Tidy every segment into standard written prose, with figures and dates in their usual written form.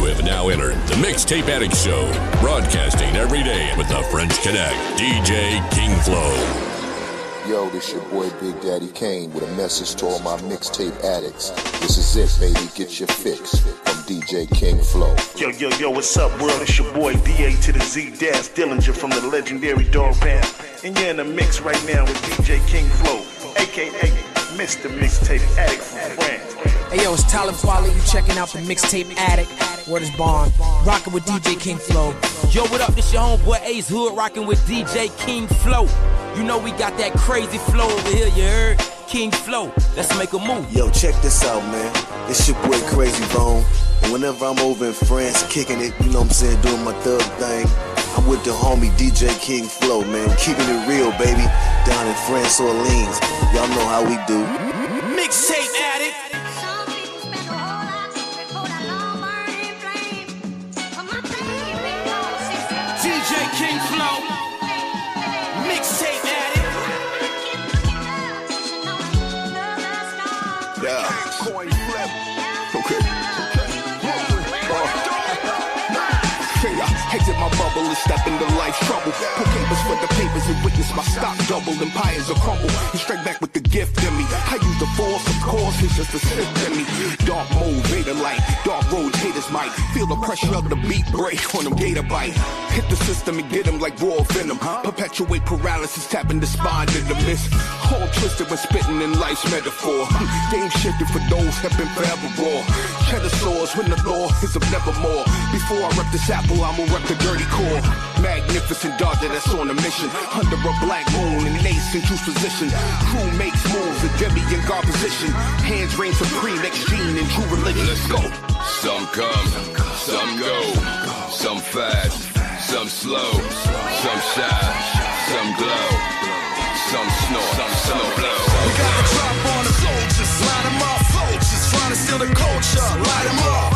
You have now entered the Mixtape Addict Show, broadcasting every day with the French Connect, DJ King Flow. Yo, this your boy Big Daddy Kane with a message to all my Mixtape Addicts. This is it, baby, get your fix from DJ King Flow. Yo, what's up, world? It's your boy DA to the Z Dash Dillinger from the legendary Dog Pound. And you're in the mix right now with DJ King Flow, aka Mr. Mixtape Addict from France. Hey yo, it's Tyler Quali, you checking out the Mixtape Addict. Word is Bond, rocking with DJ King Flow. Yo, what up? This your homeboy Ace Hood, rocking with DJ King Flow. You know we got that crazy flow over here, you heard? King Flow, let's make a move. Yo, check this out, man. It's your boy Crazy Bone. And whenever I'm over in France, kicking it, you know what I'm saying, doing my thug thing, I'm with the homie DJ King Flow, man. Keeping it real, baby. Down in France, Orleans. Y'all know how we do. Mixtape Addict. DJ King Flow. Mixtape Addict. Yeah. Coin flip. Okay. Exit my bubble and step into life's trouble. Put papers for the papers and witness my stock double. Empires will crumble. And straight back with the gift in me. I use the force, of course, it's just a sift in me. Dark mode, Vader light. Dark road, haters might feel the pressure of the beat break on them gator bite. Hit the system and get them like raw venom. Perpetuate paralysis, tapping the spine in the mist. All twisted when spitting in life's metaphor. Game shifted for those have been forever raw. Cheddar swords when the law is of nevermore. Before I rep this apple, I'ma rep the dirty core. Magnificent dodger that's on a mission. Under a black moon and ace in true position. Crew makes moves, a Debbie in guard position. Hands reign supreme, ex-gene in true religion. Let's go. Some come, some go, some fast, some slow, some shine, some glow, some snort, some blow. We got the drop on the soldiers, line them up, vultures trying to steal the culture, light them up.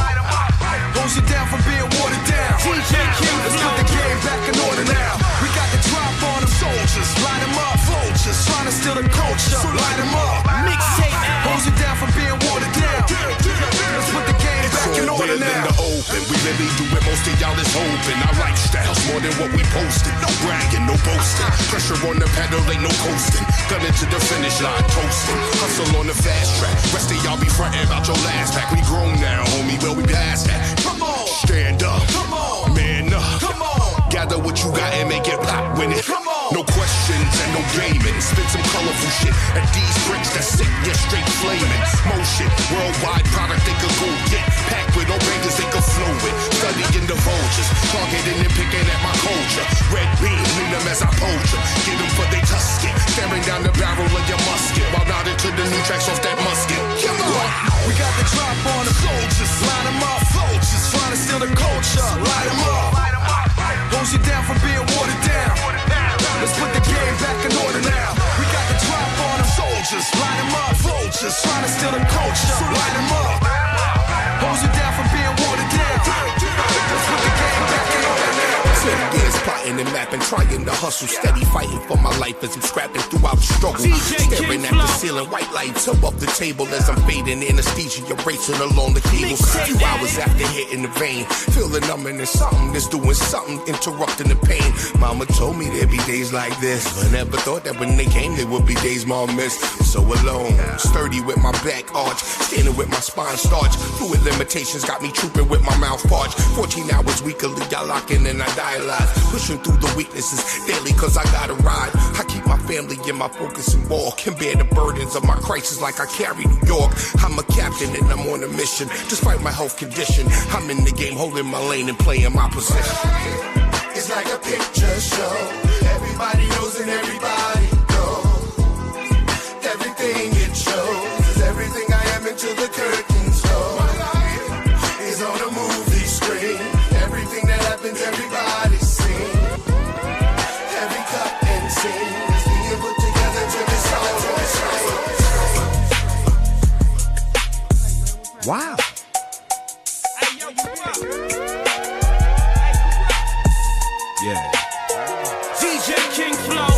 Hold you down from being watered down. DJ King, let's put the game back in order now. We got the drop on them soldiers, line them up, vultures trying to steal the culture, light them up. Mixtape. Hold you down from being watered down. Let's put the game back in order now. In the open, we really do it. Most of y'all is hoping. Our lifestyle's more than what we posted. No bragging, no boasting. Pressure on the pedal, ain't no coasting. Gunning to the finish line, toasting. Hustle on the fast track. Rest of y'all be frontin' about your last pack. We grown now, homie. Well, we past that. Come on, stand up. Come on, man up. Come on, gather what you got and make it pop when it. Come on, no questions and no gaming. Spit some colorful shit at these bricks that sick, yeah, straight flaming. Motion, worldwide product they could go get. Packed with no bangers they could flow with. Studying the vultures, targeting and picking at my culture. Red beam, lead them as I poach them. Get them for they tusket. Staring down the barrel of your musket while nodding to the new tracks off that musket. Come on, we got the drop on the soldiers, line them up, vultures trying to steal the culture, light them up. Hold you down from being watered down. Let's put the game back in order now. We got the drop on them soldiers, line them up, vultures trying to steal the culture, light them up. Hold you down from being watered down. Let's put the game back in order now. 10 years plotting and mapping, trying to hustle, steady fighting for my life as I'm scrapping throughout the struggle. Staring at the ceiling, white lights above the table as I'm fading, anesthesia racing along the cable. Few hours after hitting the vein, feeling numbing and something that's doing something, interrupting the pain. Mama told me there'd be days like this, but never thought that when they came there would be days Mom missed. So alone, sturdy with my back arch, standing with my spine starch. Fluid limitations got me trooping with my mouth parched. 14 hours weekly, I lock in and I dialyze. Pushing through the weaknesses daily cause I gotta ride. I keep my family in my focus and walk. Can bear the burdens of my crisis like I carry New York. I'm a captain and I'm on a mission. Despite my health condition, I'm in the game holding my lane and playing my position. It's like a picture show. Everybody knows and everybody goes. Everything it shows is everything I am until the curtains close. It's on a movie screen. Everything that happens, everybody seen. Every cut and scene is being put together to be solved. Wow. Yeah. DJ King Flow.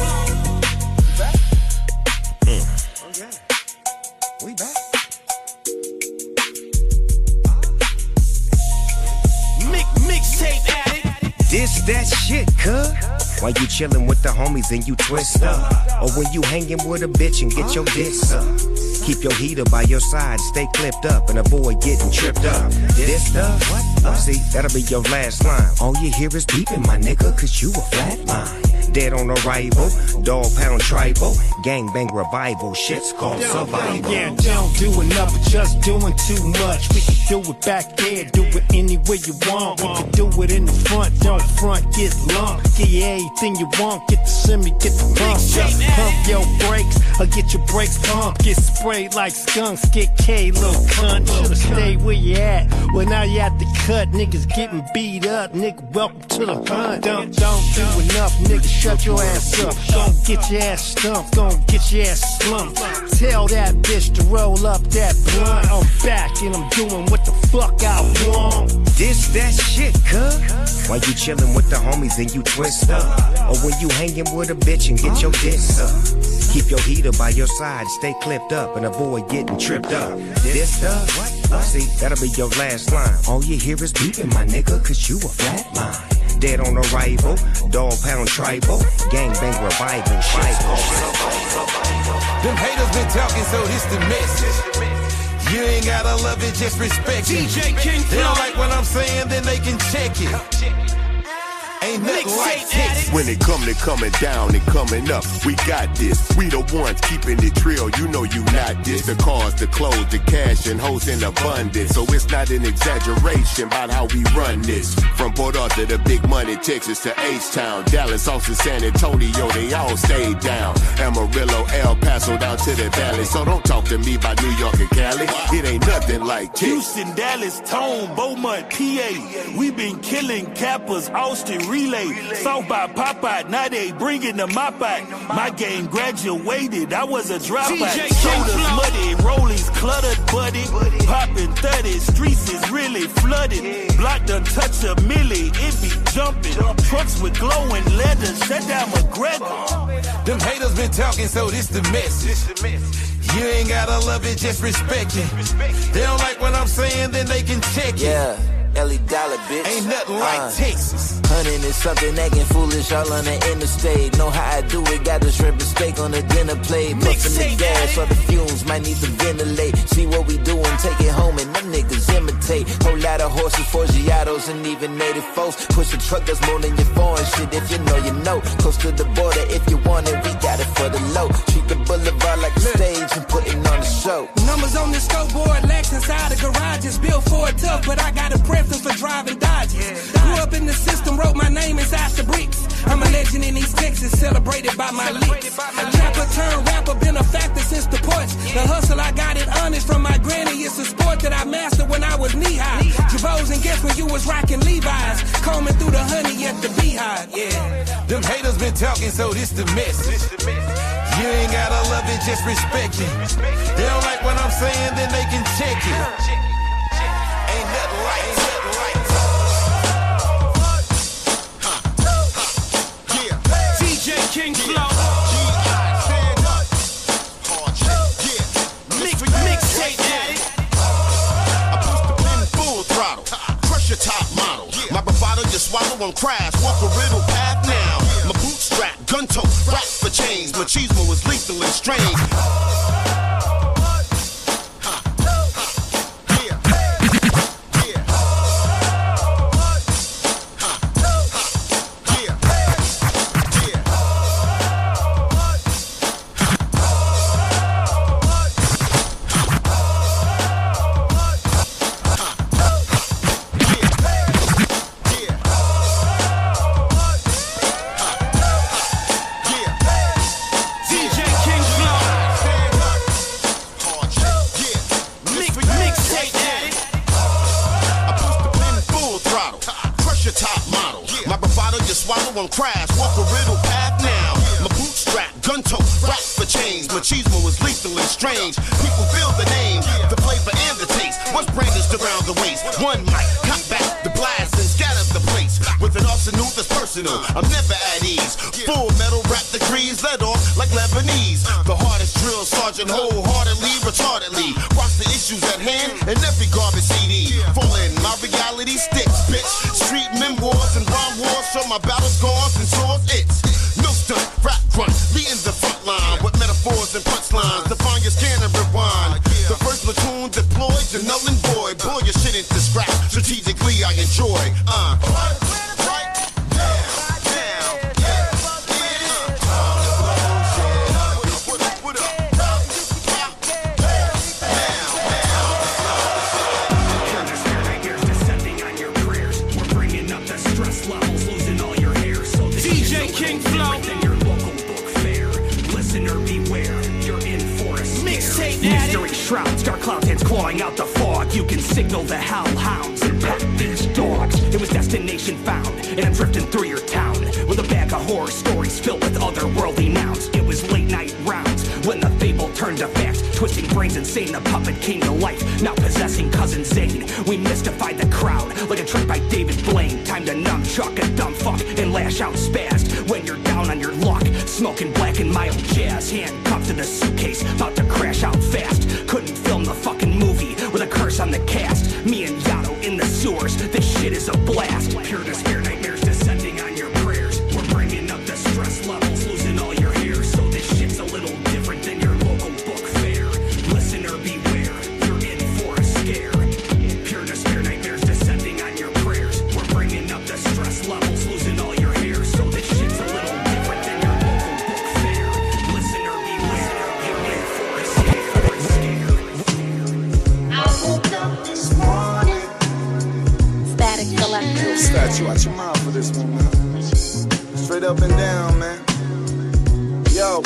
This that shit, cuz. While you chillin' with the homies and you twist up. Or when you hangin' with a bitch and get your dick sucked. Keep your heater by your side, stay clipped up, and avoid getting tripped up. This stuff? What? See, that'll be your last line. All you hear is beeping, my nigga, cause you a flatline. Dead on arrival, dog pound tribal, gangbang revival, shit's called survival. Yeah, don't do enough, but just doing too much. We can do it back there, do it anywhere you want. We can do it in the front, don't front, get lumped. Get you anything you want, get the semi, get the pump. Just pump your brakes, or get your brakes pumped. Get sprayed like skunks, get K, little cunt. Should've stayed where you at, well now you at the cut. Niggas getting beat up, nigga, welcome to the hunt. Don't do enough, nigga. Shut your ass up, gon' get your ass stumped, gon' get your ass slumped. Tell that bitch to roll up that blunt. I'm back and I'm doing what the fuck I want. This that shit, cuz. While you chillin' with the homies and you twist up. Or when you hangin' with a bitch and get your dick sucked. Keep your heater by your side, stay clipped up, and avoid getting tripped up. This stuff? What? See, that'll be your last line. All you hear is beeping, my nigga, cause you a flatline. Dead on arrival, dog pound tribal, gangbang revival, shit's called survival. Them haters been talking, so this the message. You ain't gotta love it, just respect it. DJ King Flow. They don't like what I'm saying, then they can check it. Ain't nothing like this. When it come to coming down and coming up, we got this. We the ones keeping it real, you know you not this. The cars, the clothes, the cash, and hoes in abundance. So it's not an exaggeration about how we run this. From Port Arthur to Big Money, Texas to H-Town, Dallas, Austin, San Antonio, they all stayed down. Amarillo, El Paso, down to the valley. So don't talk to me about New York and Cali. It ain't nothing like this. Houston, Dallas, Tone, Beaumont, PA. We been killing cappers, Austin, Relay. South by Popeye, now they bringing the mop out. My game graduated, I was a dropout. Shoulders muddy, rollies cluttered, buddy. Popping 30, streets is really flooded. Block done touch a milli, it be jumping. Trucks with glowing leather, shut down McGregor. Them haters been talking, so this the message. You ain't gotta love it, just respect it. They don't like what I'm saying, then they can check it. Yeah. Ellie Dollar, bitch. Ain't nothing like Texas. Hunting is something acting foolish all on the interstate. Know how I do it, got the shrimp and steak on the dinner plate. Puffin' the gas or the fumes, might need to ventilate. See what we doing, take it home and them niggas imitate. Whole lot of horses, Forgiatos and even native folks. Push a truck that's more than your foreign shit if you know you know. Close to the border if you want it, we got it for the low. Treat the boulevard like a stage and putting on the show. Numbers on the scoreboard, Lex inside the garages. Built for it tough, but I got a preference for driving Dodges. Grew up in the system, wrote my name inside the bricks. I'm a legend in East Texas, celebrated by my licks. Trapper turned rapper, been a factor since the porch. The hustle, I got it honest from my granny. It's a sport that I mastered when I was knee-high. Javos and guess when you was rocking Levi's. Combing through the honey at the beehive, yeah. Them haters been talking, so this the message. You ain't gotta love it, just respect it. They don't like what I'm saying, then they can check it. Ain't nothing like it. DJ King Flow. Mixtape Addict. I push the pen full throttle. Crush your top model. My bravado you swallow on crash. Walk a riddle path now. My bootstrap, gun tote, rap for chains. Machismo is lethal and strange. On crash, walk a riddle path now. My bootstrap, gun tote, rap for chains. Machismo is lethal and strange. People feel the name, the flavor and the taste. What's brandished around the waist? One mic, cut back the blast and scatter the place. With an arsenal that's personal, I'm never at ease. Full metal rap degrees, let off like Lebanese. The hardest drill sergeant, wholeheartedly, retardedly. Watch the issues at hand and every garbage CD. Falling, my reality sticks, bitch. Street memoirs and rhyme wars from my battle scars and swords, it's no stunt, rap grunt, leading the front line with metaphors and punchlines. Define your scan and rewind. The first platoon deployed, you're null and void. Pull your shit into scrap, strategically I enjoy. Shrouds, dark clouds, hands clawing out the fog. You can signal the hellhounds and pet these dogs. It was destination found, and I'm drifting through your town with a bag of horror stories filled with otherworldly nouns. It was late night rounds when the fable turned to fact, twisting brains insane. The puppet came to life, now possessing cousin Zane. We mystified the crowd like a trick by David Blaine. Time to numb, chuck a dumb fuck and lash out spazz when you're down on your luck. Smoking black and mild jazz, handcuffed to the suitcase, about to crash out fast. Couldn't film the fucking movie with a curse on the cast. Me and Yato in the sewers, this shit is a blast. Pure despair, nightmares descending on your prayers. We're bringing up the stress levels, losing all your hair. So this shit's a little different than your local book fair. Listener beware, you're in for a scare. Pure despair, nightmares descending on your prayers. We're bringing up the stress levels, losing all your hair. So this shit's a little different than your local book fair. Listener beware, you're in for a scare. Statue out your mouth for this one, man. Straight up and down, man. Yo.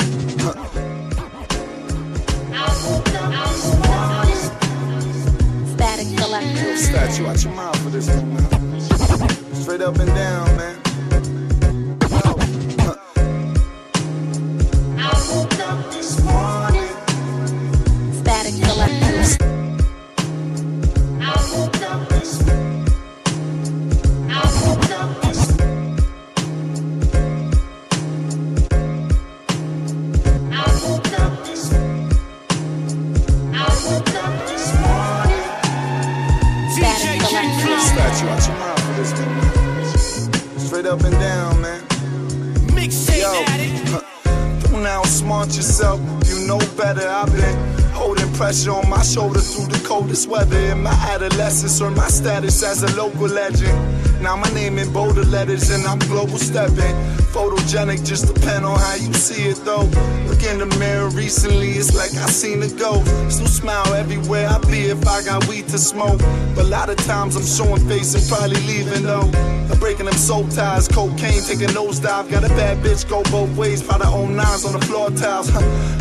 Static collector. Statue out your mouth for this one, man. Straight up and down, man. Yo. I woke up this morning. Static collector. I woke up this morning. Statue out your mouth for this one, man. Straight up and down, man. Mixtape Addict. Don't outsmart yourself, you know better. I've been holding pressure on my shoulders through the coldest weather. In my adolescence, earned my status as a local legend. Now my name in bolder letters and I'm global stepping. Photogenic, just depend on how you see it though. Look in the mirror recently, it's like I seen it go. Still smile everywhere I be if I got weed to smoke. But a lot of times I'm showing face and probably leaving though. I'm breaking them soul ties, cocaine, taking nosedive. Got a bad bitch, go both ways, by the own nines on the floor tiles.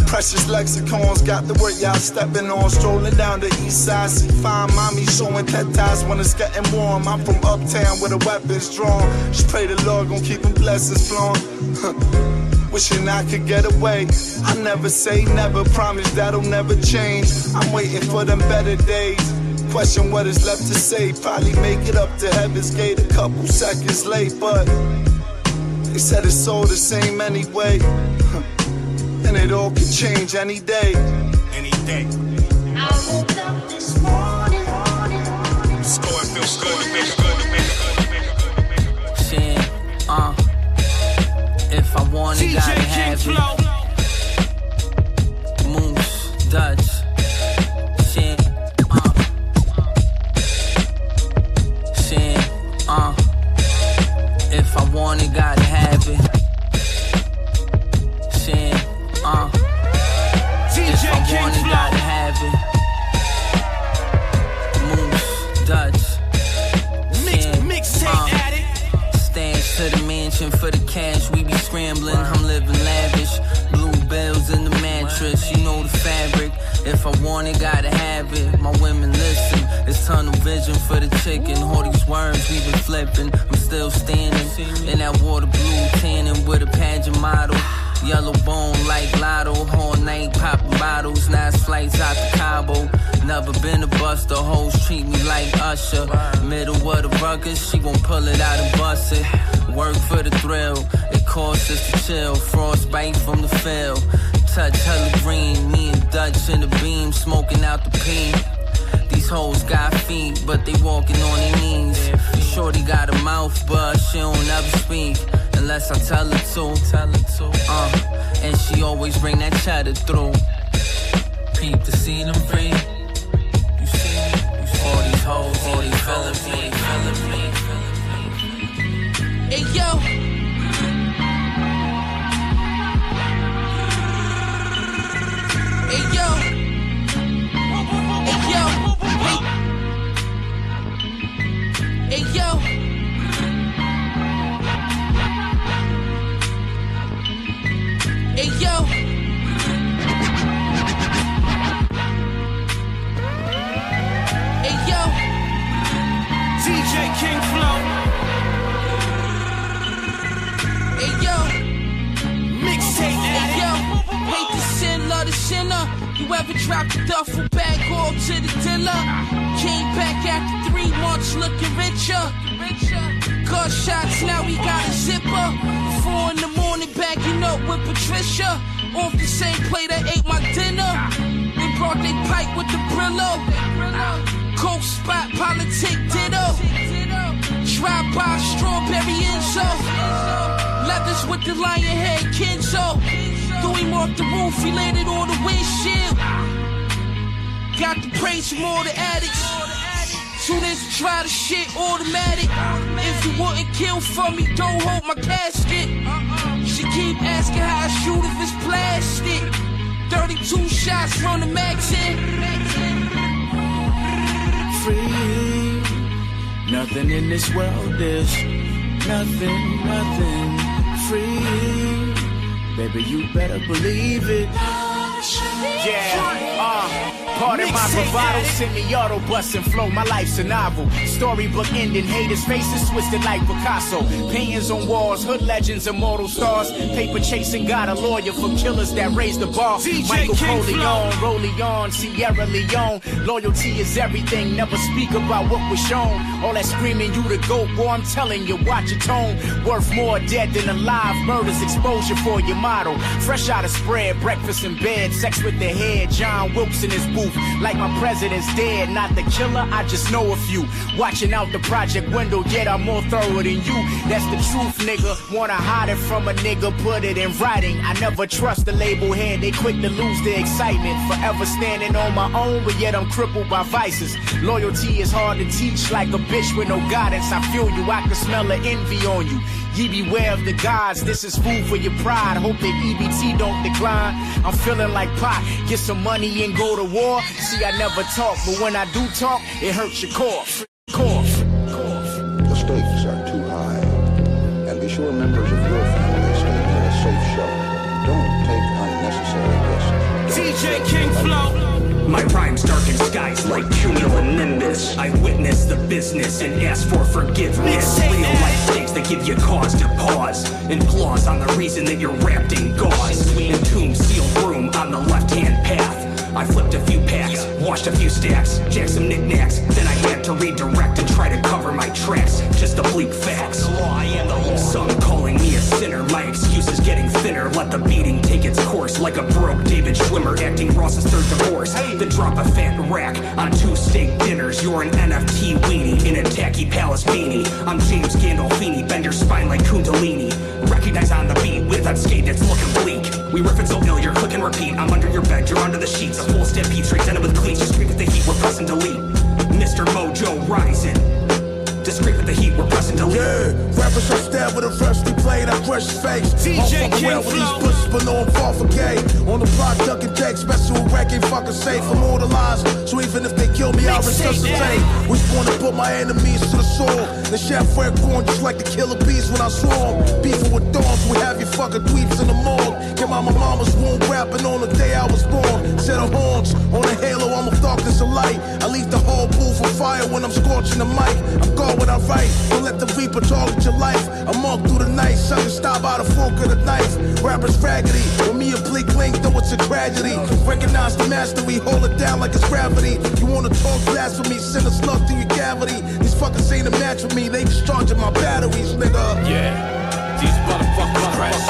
Precious lexicons, got the word y'all stepping on. Strolling down the east side, see fine mommy showing tet ties when it's getting warm. I'm from uptown where the weapons drawn. Just pray the Lord gon' keep them blessings flowing. Wishing I could get away. I never say never, promise that'll never change. I'm waiting for them better days. Question what is left to say. Probably make it up to Heaven's Gate a couple seconds late, but they said it's all the same anyway. And it all could change any day. Any day. I woke up this morning. Score feels good to me. Shit, if I want it, gotta have it. Moose, Dutch. Shit, Shit, if I want it, gotta have it. Shit, if I want it, gotta have it. Moose, Dutch. Mixtape Addict. Stash to the mansion for the cash, we be scrambling. I'm living lavish. Blue bells in the mattress, you know the fabric. If I want it, gotta have it. My women listen, it's tunnel vision for the chicken. All these worms we been flipping. I'm still standing in that water blue tanning with a pageant model. Yellow bone like Lotto, all night popping bottles. Nice flights out to Cabo. Never been a buster, hoes treat me like Usher. Middle of the ruckus, she gon' pull it out and bust it. Work for the thrill, it costs us to chill. Frostbite from the field, touch hella green. Me and Dutch in the beam, smoking out the pee. These hoes got feet, but they walking on their knees. Shorty Shorty got a mouth, but she don't ever speak unless I tell her to. And she always bring that cheddar through. Peep to see them free. You see me? All these hoes, all these feeling me. Hey yo. Hey yo. Hey yo. Hey yo. Hey yo. Hey yo. DJ King Flow. Hey yo. Mixtape Hey yo. Hate the sin, love the sinner. You ever dropped a duffel bag all to the dealer? Came back after 3 months looking richer. Gunshots, now we got a zipper. 4 in the morning, backing up with Patricia. Off the same plate I ate my dinner. They brought they pipe with the Brillo. Coke spot, politic ditto. Drive by, strawberry Enzo. Leathers with the lion head, Kenzo. Threw him off the roof, he landed on the windshield. Got the praise from all the addicts. Soon as you try the shit, automatic. If you wouldn't kill for me, don't hold my casket. She keep asking how I shoot if it's plastic. 32 shots from the max in. Free. Nothing in this world is nothing free. Baby, you better believe it. Pardon my bravado, semi-auto bustin' flow, my life's a novel. Storybook ending, haters' faces twisted like Picasso. Paintings on walls, hood legends, immortal stars. Paper chasing, got a lawyer for killers that raise the bar. Michael Corleone, Rolleon, Sierra Leone. Loyalty is everything, never speak about what was shown. All that screaming, you the GOAT, boy, I'm telling you, watch your tone. Worth more dead than alive, murder's exposure for your motto. Fresh out of spread, breakfast in bed, sex with the head. John Wilkes in his booth, like my president's dead. Not the killer, I just know a few. Watching out the project window, yet I'm more thorough than you. That's the truth, nigga. Wanna hide it from a nigga, put it in writing. I never trust the label head, they quick to lose their excitement. Forever standing on my own, but yet I'm crippled by vices. Loyalty is hard to teach, like a bitch with no guidance. I feel you, I can smell the envy on you. Ye beware of the gods, this is food for your pride. Hope that EBT don't decline. I'm feeling like pot, get some money and go to war. See, I never talk, but when I do talk, it hurts your core. The stakes are too high, and be sure members of your family stay near a safe shelter. Don't take unnecessary risks. DJ King Flow. My rhymes darken skies like cumulonimbus. I witness the business and ask for forgiveness. Real life stakes that give you cause to pause. And applause on the reason that you're wrapped in gauze. Entombed sealed room on the left-hand path. I flipped a few packs, washed a few stacks, jacked some knickknacks. Then I had to redirect and try to cover my tracks. Just the bleak facts. Some calling me a sinner. My excuse is getting thinner. Let the beating take its course. Like a broke David Schwimmer acting Ross's third divorce. Then drop a fat rack on 2 steak dinners. You're an NFT weenie in a tacky palace beanie. I'm James Gandolfini, bend your spine like Kundalini. Recognize on the beat with that skate that's looking bleak. We riff it so ill, you're click and repeat. I'm under your bed, you're under the sheets. A full stampede, straight ended with cleats. Just creep with the heat, we're pressing delete. Mr. Mojo rising. Discreet with the heat, we're pressing delete. Yeah, rappers are stabbed with a freshly played, I crush his face. DJ King well with these bushes, but no, I'm far for gay. On the block, ducking Jake, special rack ain't fucking safe from all the lies. So even if they kill me, I'll resuscitate. Was born to put my enemies to the sword. The chef red corn just like the killer bees when I swarm. Beefing with dogs, we have your fucking dweeps in the morgue. Came out my mama's womb, rapping on the day I was born. Set of horns on a halo, I'm a darkness of light. I leave the whole booth on fire when I'm scorching the mic. I'm gone when I write, don't let the reaper target your life. I mark through the night, sucker stop by the fork of the knife. Rappers raggedy, with me a bleak link, though it's a tragedy. Recognize the mastery, hold it down like it's gravity. You wanna talk blasphemy, send a slug through your cavity. These fuckers ain't a match with me, they discharging my batteries, nigga. Yeah, these motherfuckers crash.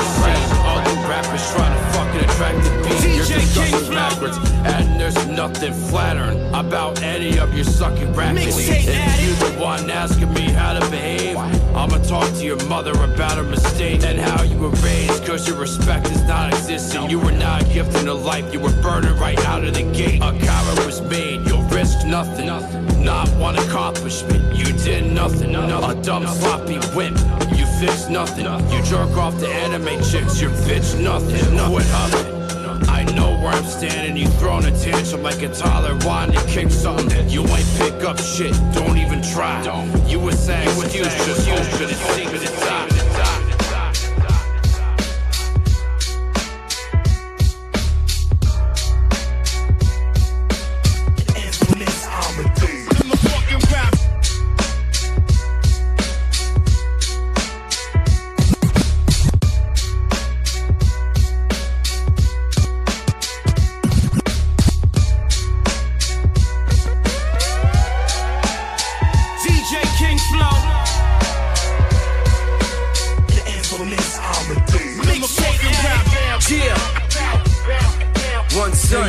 All the rappers trying to fucking attract the beat. DJ King backwards, and there's nothing flattering about any of your sucking rackets. If you the one asking me how to behave, talk to your mother about her mistakes and how you were raised, cause your respect is non-existent. You were not gifted a life, you were burning right out of the gate. A coward was made, you'll risk nothing, not one accomplishment. You did nothing, a dumb sloppy wimp. You fixed nothing, you jerk off to anime chicks, you're bitch nothing. Quit huffing. I know where I'm standing, you throwing a tantrum like a toddler wanting to kick something. You ain't pick up shit, don't even try. You were saying what you just open and sink to the top.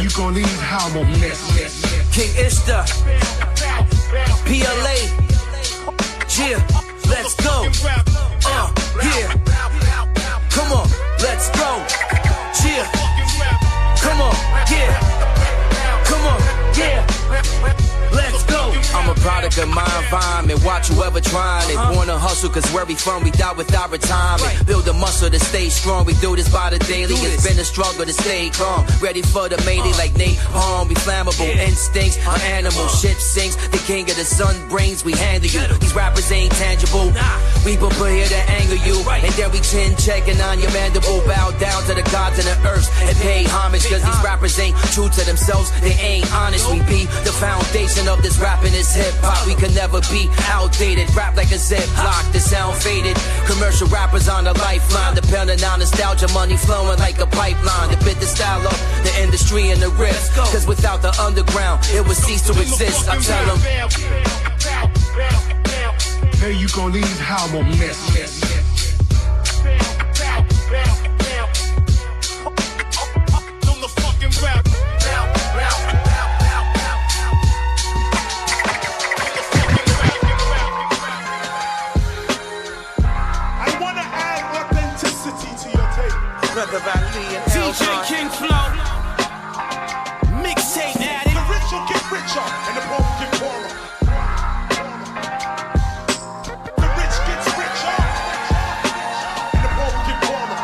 You gon' leave how I'm a mess. King Ishta, PLA, yeah, let's go. Yeah, come on, let's go. Yeah, come on, yeah, come on, yeah, let's go. I'm a product of my environment, watch whoever trying it. Born to hustle, cause where we from, we die without retirement. Build a muscle to stay strong, we do this by the daily. It's been a struggle to stay calm, ready for the melee like Nate Palm. We flammable, instincts are animal. Ship sinks, the king of the sun brings, we handle you. These rappers ain't tangible, we put here to anger you. And then we chin checking on your mandible. Bow down to the gods and the earth and pay homage, cause these rappers ain't true to themselves, they ain't honest. We be the foundation of this rapping, this hip-hop. We can never be outdated, rap like a ziplock, the sound faded. Commercial rappers on the lifeline, depending on nostalgia, money flowing like a pipeline. To bid the style of the industry and the risk, cause without the underground, it would cease to exist. I tell them, hey, you gon' leave how I'm a mess. DJ King Flow, Mixtape Addict. The rich will get richer and the poor will get poorer. The rich gets richer and the poor will get poorer.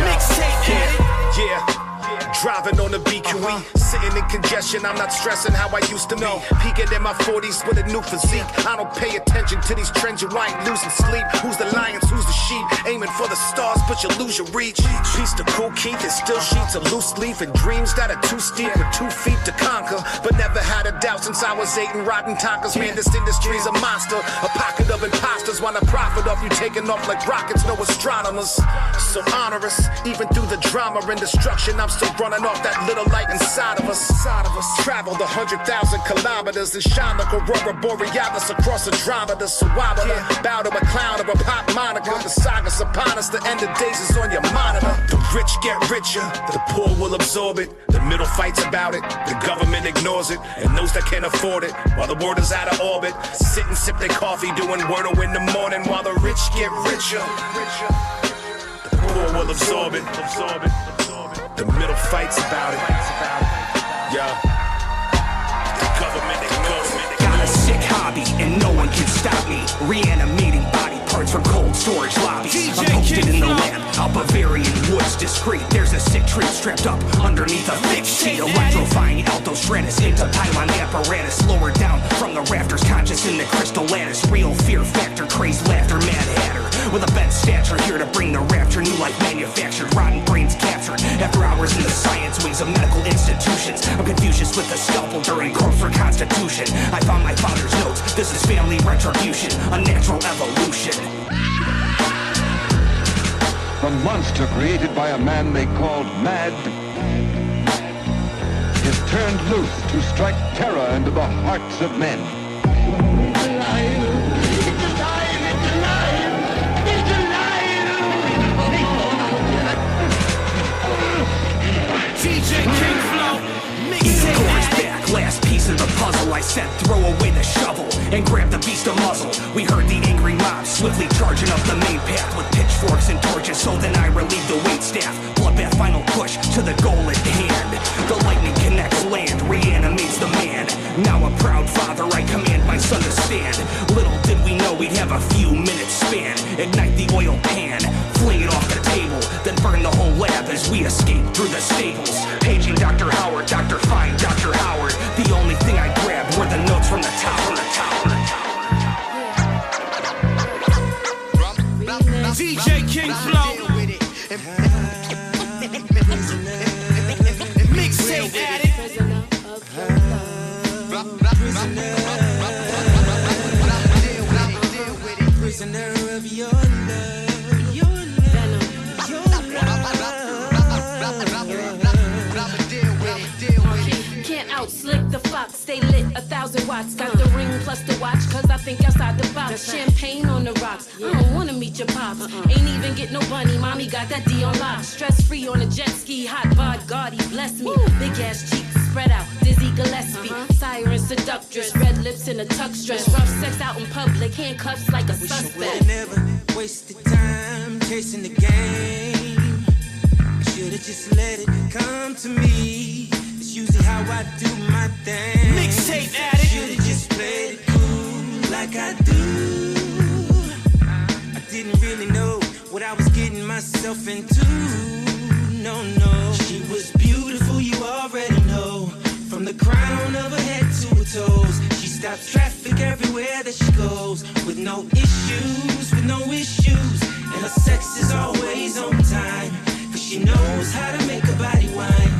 Mixtape Addict. Yeah, driving on the BQE. Sitting in congestion, I'm not stressing how I used to be. Peaking in my 40s with a new physique. I don't pay attention to these trends, you ain't losing sleep. Who's the lions, who's the sheep? Aiming for the stars, but you lose your reach. Piece to cool Keith, it's still sheets of loose leaf and dreams that are too steep with 2 feet to conquer. But never had a doubt since I was 8 and rotten tonkers. Man, this industry's a monster, a pocket of imposters. Wanna profit off you taking off like rockets, no astronomers. So honor us, even through the drama and destruction, I'm still running off that little light inside of us. Traveled 100,000 kilometers and shine like Aurora Borealis across Andromeda. So why would I bow to a clown or a pop moniker? The saga's upon us, the end of days is on your monitor. The rich get richer, the poor will absorb it. The middle fights about it, the government ignores it. And those that can't afford it, while the world is out of orbit, sit and sip their coffee doing Wordle in the morning. While the rich get richer, the poor will absorb it. The middle fights about it. Yeah. The government ignores me. Got a sick hobby and no one can stop me. Reanimating body parts from cold storage lobbies. I'm posted in the lab, out Bavarian woods discreet. There's a sick tree strapped up underneath a thick sheet. Electrifying alto stratus into pylon apparatus. Lowered down from the rafters, conscious in the crystal lattice. Real fear factor, crazed laughter, mad hatter. With a bent stature here to bring the rapture. New life manufactured, rotten brains captured. After hours in the science wings of medical institutions. I'm Confucius with a scalpel during corpse for constitution. I found my father's notes, this is family retribution. A natural evolution. The monster created by a man they called Mad is turned loose to strike terror into the hearts of men. DJ King Flow, Mixtape back, last piece of the puzzle. I said throw away the shovel and grab the beast of muzzle. We heard the angry mob Swiftly charging up the main path with pitchforks and torches. So then I relieve the waitstaff. Bloodbath final push to the goal at hand. The lightning connects land, reanimates the man. Now a proud father, I command my son to stand. Little did we know we'd have a few minutes span. Ignite the oil pan, fling it off the table, then burn the whole lab as we escape through the stables. Paging Dr. Howard, Dr. Fine, Dr. Howard. The only thing I grabbed were the notes from the top, from the top, from the top. DJ King Flow. Mixtape Addict. Prisoner of your love, your love, your love. Can't outslick the fox, stay lit 1,000 watts. Got the ring plus the watch, cause I think outside the box. Champagne on the rocks, I don't wanna meet your pops. Ain't even get no bunny, mommy got that D on lock. Stress free on a jet ski, hot bod, God, he bless me. Big ass cheeks spread out, Dizzy Gillespie. Siren seductress, red lips in a tux dress. Rough sex out in public, handcuffs like a suspect. Never wasted time chasing the game. Should've just let it come to me. It's usually how I do my thing. Mixtape Addict. Should've just played it cool like I do. I didn't really know what I was getting myself into. No, no. She was beautiful, you already know. From the crown of her head to her toes. She stops traffic everywhere that she goes. With no issues, with no issues. And her sex is always on time. Cause she knows how to make a body whine.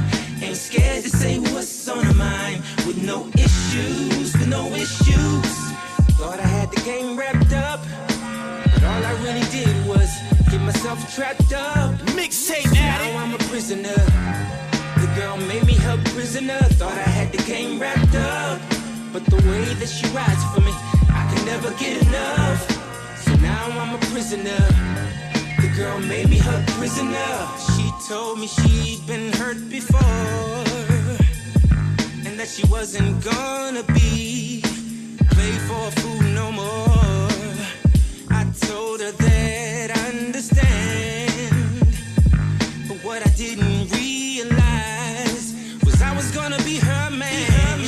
Ain't scared to say what's on her mind. With no issues, with no issues. Thought I had the game wrapped up, but all I really did was get myself trapped up. Mixtape Now I'm a prisoner. The girl made me her prisoner. Thought I had the game wrapped up, but the way that she rides for me, I can never get enough. So now I'm a prisoner. The girl made me her prisoner. She told me she'd been hurt before, and that she wasn't gonna be played for a fool no more. I told her that I understand, but what I didn't realize was I was gonna be her man.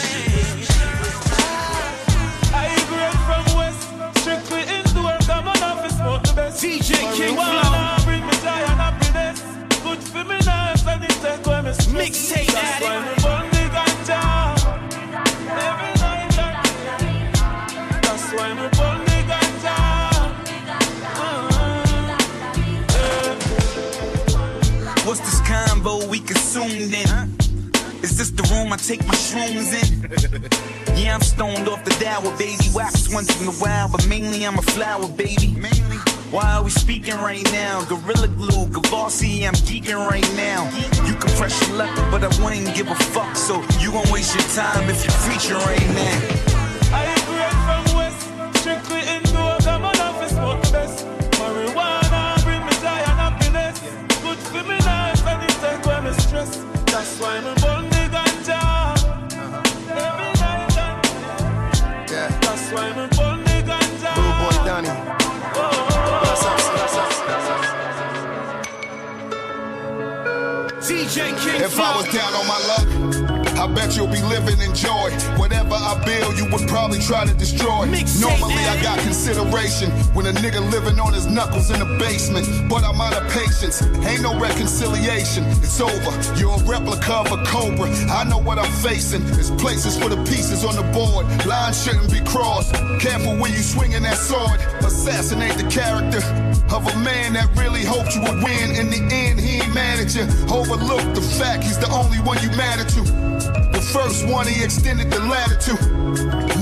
I grew from West, strictly indoor, come on off and smoke the best. DJ King Flow. Bring me joy and happiness. Good for me nice and it take away my stress. Mixtape That's why Addict. me burn the ganja every night and that's why me burn the ganja. What's this convo we consumed in? Is this the room I take my shrooms in? Yeah, I'm stoned off the dower, baby. Wax once in a while, but mainly I'm a flower, baby. Why are we speaking right now? Gorilla Glue, Gavassi, I'm geeking right now. You can press your luck, but I wouldn't give a fuck. So you gon' waste your time if you're preaching right now. I grew from West, strictly indoor, come on off and smoke the best. Marijuana bring me joy and happiness. Good for me nice and it take away my stress. That's why me burn the ganja every night and that's why me burn the ganja. Little boy Donnie. DJ King If I was down on my luck, I bet you'll be living in joy. Whatever I build, you would probably try to destroy. Normally I got consideration when a nigga living on his knuckles in the basement. But I'm out of patience, ain't no reconciliation. It's over, you're a replica of a cobra. I know what I'm facing. There's places for the pieces on the board. Lines shouldn't be crossed. Careful when you swinging that sword. Assassinate the character of a man that really hoped you would win. In the end, he ain't mad at you. Overlook the fact he's the only one you mattered to. The first one he extended the ladder to.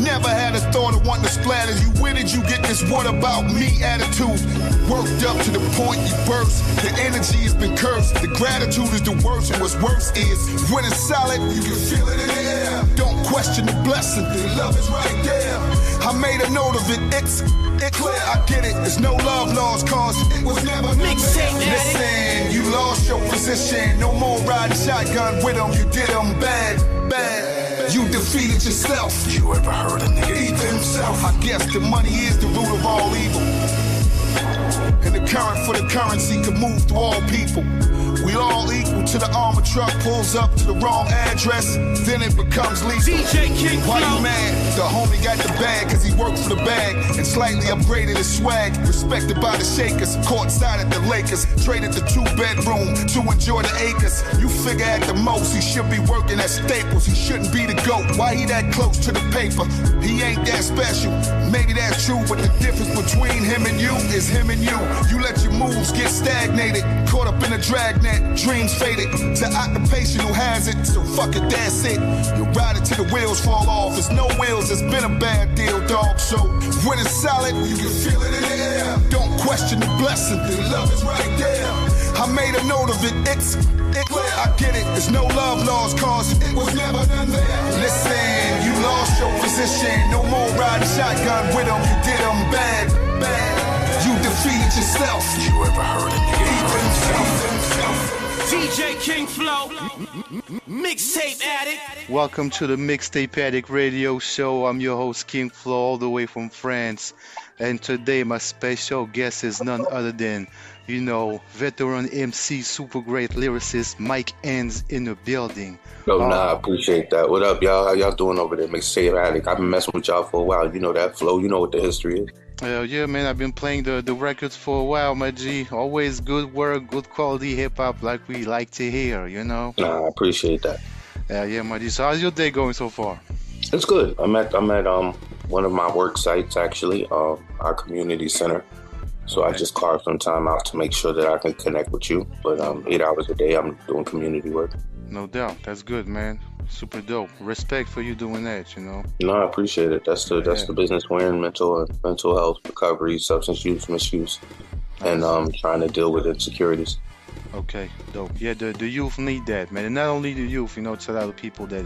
Never had a thought of wanting to splatter you. Where did you get this what about me attitude? Worked up to the point you burst. The energy has been cursed. The gratitude is the worst, and what's worse is when it's solid, you can feel it in the air. Don't question the blessing, the love is right there. I made a note of it, it's clear, I get it. There's no love lost, cause it was never Mixtape Addict. Listen, you lost your position. No more riding shotgun with them. You did them bad, bad. You defeated yourself. You ever heard a nigga Eat himself. I guess the money is the root of all evil. for the currency can move through all people. We all equal till the armored truck pulls up to the wrong address, then it becomes lethal. DJ King Why Flow. you mad? The homie got the bag cause he worked for the bag and slightly upgraded his swag. Respected by the Shakers, courtside at the Lakers. Traded the 2-bedroom to enjoy the acres. You figure at the most he should be working at Staples. He shouldn't be the GOAT. Why he that close to the paper? He ain't that special. Maybe that's true, but the difference between him and you is him and you. You let your moves get stagnated, caught up in a dragnet, dreams faded to occupational hazard. So fuck it, that's it. You ride it till the wheels fall off. There's no wheels, it's been a bad deal, dog. So when it's solid, you can feel it in the air. Don't question the blessing, the love is right there. I made a note of it, I get it. There's no love lost cause it was never done there. Listen, you lost your position. No more riding shotgun with them. You did them bad, bad. You defeated yourself. You ever heard a nigga? DJ King Flow. Mixtape Addict. Welcome to the Mixtape Addict radio show. I'm your host King Flow, all the way from France. And today my special guest is none other than, you know, veteran MC, super great lyricist Mike Ends in the building. Yo, I appreciate that. What up, y'all? How y'all doing over there? Mixtape Addict. I've been messing with y'all for a while. You know that flow. You know what the history is. Yeah, man. I've been playing the records for a while, my G. Always good work, good quality hip-hop like we like to hear, you know? I appreciate that. Yeah, my G. So how's your day going so far? It's good. I'm at one of my work sites, actually, our community center. So I just carved some time out to make sure that I can connect with you. But 8 hours a day, I'm doing community work. No doubt. That's good, man. Super dope. Respect for you doing that, you know? No, I appreciate it. That's the business we're in, mental health, recovery, substance use, misuse, and trying to deal with insecurities. Okay, dope. Yeah, the youth need that, man. And not only the youth, you know, it's a lot of people that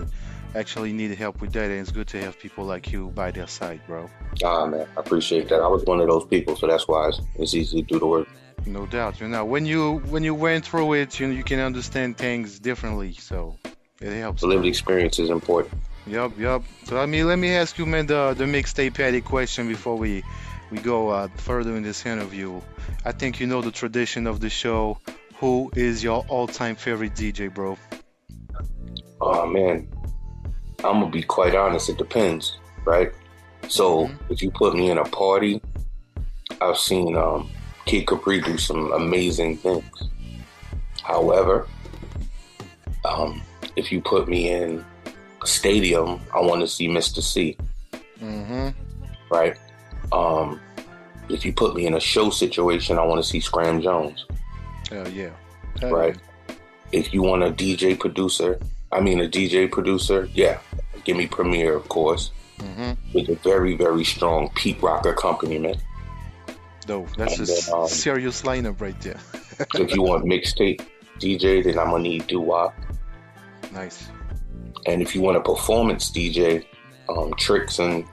actually need help with that, and it's good to have people like you by their side, bro. Man, I appreciate that. I was one of those people, so that's why it's easy to do the work. No doubt. You know, when you went through it, you know, you can understand things differently, so it helps. The lived experience is important. Yup. So let me ask you, man, the Mixtape Addict question before we go further in this interview. I think you know the tradition of the show. Who is your all-time favorite DJ, bro? Oh, man. I'm going to be quite honest. It depends, right? So if you put me in a party, I've seen Kid Capri do some amazing things. However, if you put me in a stadium, I want to see Mr. C. Right? If you put me in a show situation, I want to see Scram Jones. Hell yeah. Right? If you want a DJ producer, yeah, give me Premier, of course, with a very, very strong Pete Rock accompaniment. Dope. That's a serious lineup right there. If you want mixtape DJ, then I'm gonna need doo-wop. Nice. And if you want a performance DJ, tricks, and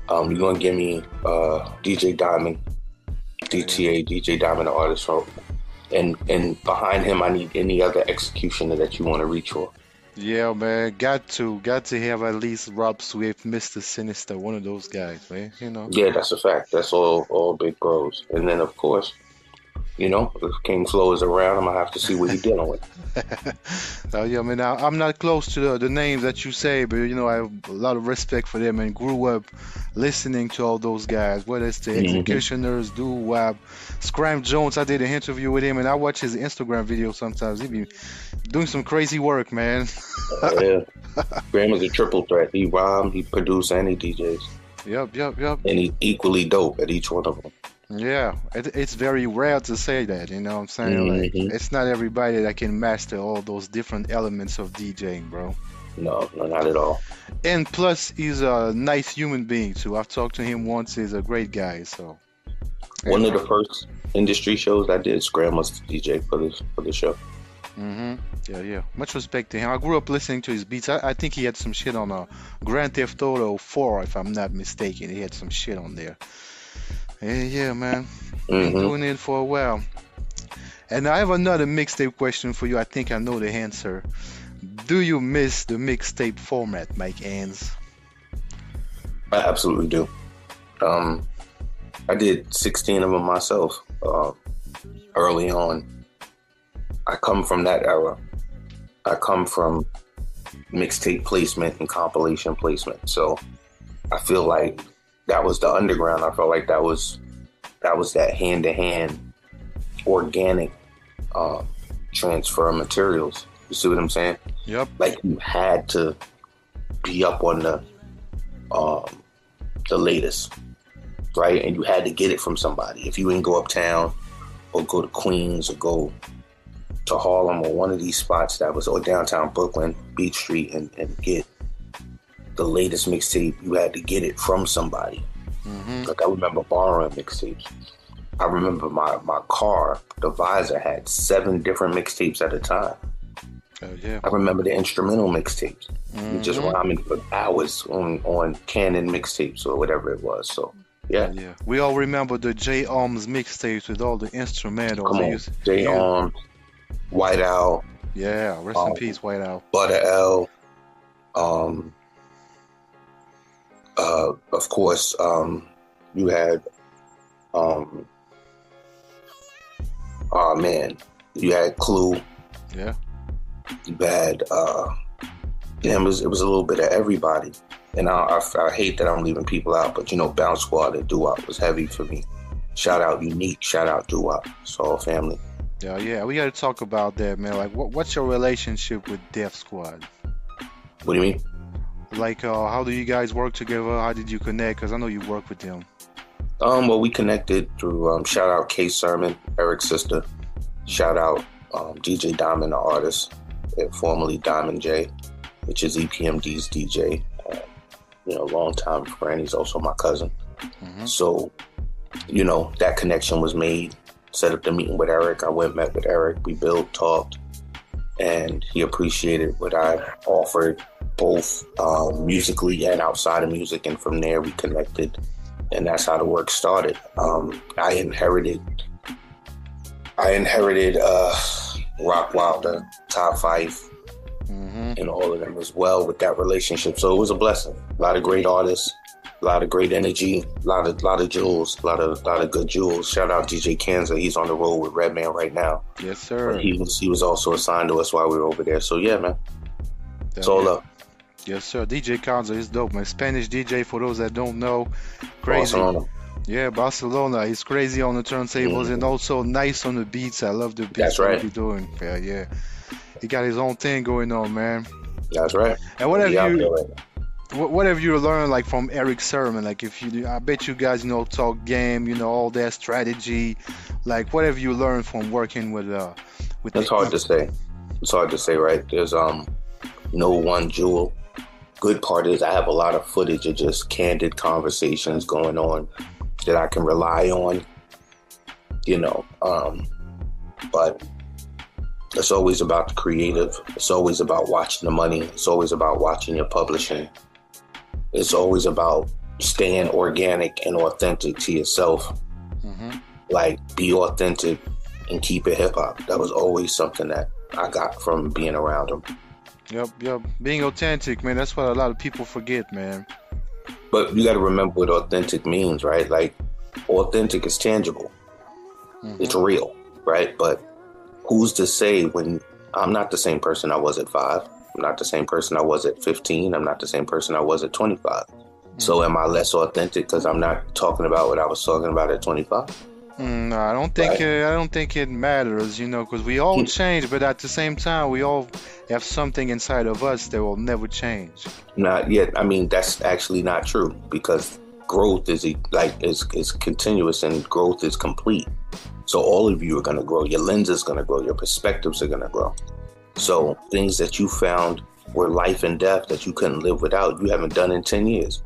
you're gonna give me DJ Diamond, DTA, DJ Diamond, the artist from. And behind him, I need any other executioner that you want to reach for. Yeah, man, got to have at least Rob Swift, Mr. Sinister, one of those guys, man. You know. Yeah, that's a fact. That's all big bros. And then of course, you know, if King Flow is around, I'm gonna have to see what he's dealing with. Yeah, I mean, I'm not close to the names that you say, but you know, I have a lot of respect for them and grew up listening to all those guys. Whether it's the Executioners, Doo-Wop, Scram Jones. I did an interview with him, and I watch his Instagram videos sometimes. He be doing some crazy work, man. Yeah, Scram is a triple threat. He rhymed, he produced, and he DJs. Yep. And he's equally dope at each one of them. Yeah, it's very rare to say that, you know what I'm saying? Like, it's not everybody that can master all those different elements of DJing, bro. No, not at all. And plus, he's a nice human being, too. I've talked to him once. He's a great guy, so. One of the first industry shows I did, Scram was the DJ for the show. Yeah. Much respect to him. I grew up listening to his beats. I think he had some shit on Grand Theft Auto 4, if I'm not mistaken. He had some shit on there. Yeah, man. Been doing it for a while. And I have another mixtape question for you. I think I know the answer. Do you miss the mixtape format, Mike Ends? I absolutely do. I did 16 of them myself. early on. I come from that era. I come from mixtape placement and compilation placement. So I feel like that was the underground. I felt like that was that hand-to-hand organic transfer of materials. You see what I'm saying? Yep. Like you had to be up on the latest, right? And you had to get it from somebody. If you didn't go uptown or go to Queens or go to Harlem or one of these spots that was, or downtown Brooklyn, Beach Street, and get the latest mixtape, you had to get it from somebody. Like I remember borrowing mixtapes. I remember my car, the visor had 7 different mixtapes at a time. Oh, yeah. I remember the instrumental mixtapes. We just rhyming for hours on Canon mixtapes or whatever it was. So yeah. Yeah. We all remember the J Arms mixtapes with all the instrumentals. Come on, J Arms, White Owl. Yeah, rest in peace, White Owl. Butter L. Of course, you had oh man, you had Clue. Yeah. You had it was a little bit of everybody. And I hate that I'm leaving people out, but you know, Bounce Squad and Doo-Wop was heavy for me. Shout out Unique, shout out Doo-Wop. It's all family. Yeah, we got to talk about that, man. Like, what's your relationship with Def Squad? What do you mean? Like, how do you guys work together? How did you connect? Because I know you work with them. Well, we connected through, shout out K Sermon, Eric's sister. Shout out DJ Diamond, the artist, formerly Diamond J, which is EPMD's DJ. You know, long time friend. He's also my cousin. So, you know, that connection was made. Set up the meeting with Eric. I went, met with Eric. We built, talked, and he appreciated what I offered, both musically and outside of music. And from there, we connected, and that's how the work started. I inherited Rock Wilder, Top 5, and all of them as well with that relationship. So it was a blessing. A lot of great artists, a lot of great energy, a lot of jewels, a lot of good jewels. Shout out DJ Kanza. He's on the road with Redman right now. Yes, sir. But he was also assigned to us while we were over there. So yeah, man. It's all up. Yes, sir. DJ Kanza is dope, man. Spanish DJ, for those that don't know. Crazy. Barcelona. Yeah, Barcelona. He's crazy on the turntables and also nice on the beats. I love the beats. That's right. He's doing. Yeah. He got his own thing going on, man. That's right. And what have you learned, like, from Eric Sermon? Like, I bet you guys, you know, talk game, you know, all that strategy. Like, what have you learned from working with It's hard to say. It's hard to say, right? There's no one jewel. Good part is I have a lot of footage of just candid conversations going on that I can rely on, you know. But it's always about the creative. It's always about watching the money. It's always about watching your publishing. It's always about staying organic and authentic to yourself. Like, be authentic and keep it hip hop. That was always something that I got from being around him. Yep. Being authentic, man. That's what a lot of people forget, man. But you got to remember what authentic means, right? Like, authentic is tangible. It's real, right? But who's to say when I'm not the same person I was at 5? I'm not the same person I was at 15. I'm not the same person I was at 25. So am I less authentic because I'm not talking about what I was talking about at 25? No, I don't think I don't think it matters, you know, because we all change, but at the same time, we all have something inside of us that will never change. Not yet. I mean, that's actually not true, because growth is continuous and growth is complete. So all of you are going to grow. Your lens is going to grow. Your perspectives are going to grow. So things that you found were life and death that you couldn't live without, you haven't done in 10 years.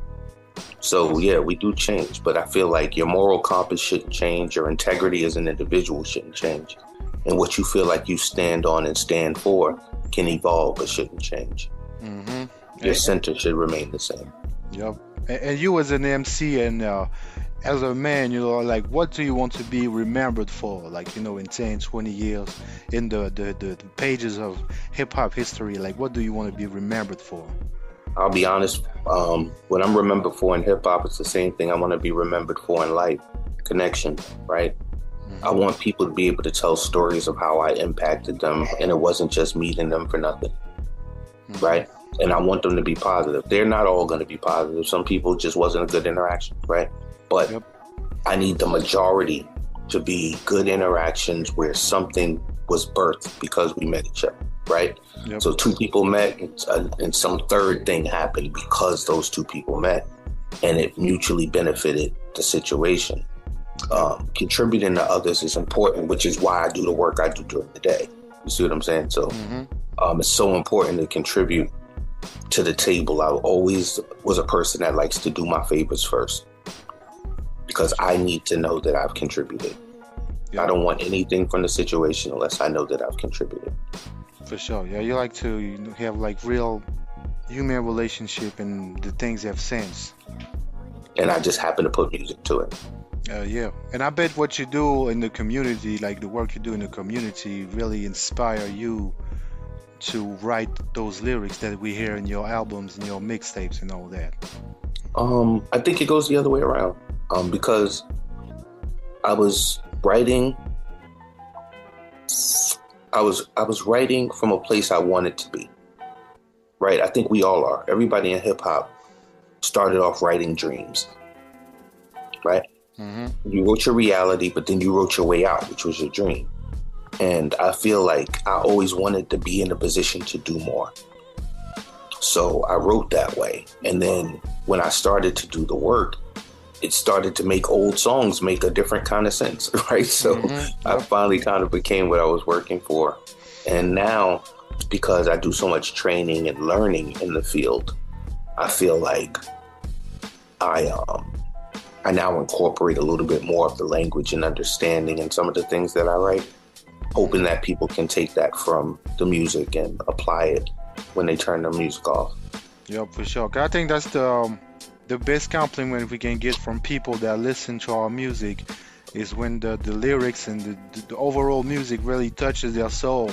So yeah, we do change, but I feel like your moral compass shouldn't change. Your integrity as an individual shouldn't change. And what you feel like you stand on and stand for can evolve, but shouldn't change. Your center should remain the same. Yep. And you as an MC and as a man, you know, like, what do you want to be remembered for? Like, you know, in 10, 20 years, in the pages of hip-hop history, like, what do you want to be remembered for? I'll be honest, what I'm remembered for in hip-hop, it's the same thing I want to be remembered for in life. Connection, right? I want people to be able to tell stories of how I impacted them, and it wasn't just meeting them for nothing, right? And I want them to be positive. They're not all going to be positive. Some people just wasn't a good interaction, right? But I need the majority to be good interactions where something was birthed because we met each other, right? So two people met and some third thing happened because those two people met, and it mutually benefited the situation. Contributing to others is important, which is why I do the work I do during the day. You see what I'm saying? So it's so important to contribute to the table. I always was a person that likes to do my favors first because I need to know that I've contributed. I don't want anything from the situation unless I know that I've contributed. For sure. Yeah, you like to have like real human relationship and the things have sense. And I just happen to put music to it. Yeah, and I bet what you do in the community, like the work you do in the community, really inspire you to write those lyrics that we hear in your albums and your mixtapes and all that. I think it goes the other way around. Because I was writing from a place I wanted to be. Right? I think we all are. Everybody in hip hop started off writing dreams. Right? You wrote your reality, but then you wrote your way out, which was your dream. And I feel like I always wanted to be in a position to do more. So I wrote that way. And then when I started to do the work, it started to make old songs make a different kind of sense, right? So I finally kind of became what I was working for. And now, because I do so much training and learning in the field, I feel like I now incorporate a little bit more of the language and understanding in some of the things that I write, hoping that people can take that from the music and apply it when they turn their music off. Yeah, for sure. I think that's the best compliment we can get from people that listen to our music is when the lyrics and the overall music really touches their soul.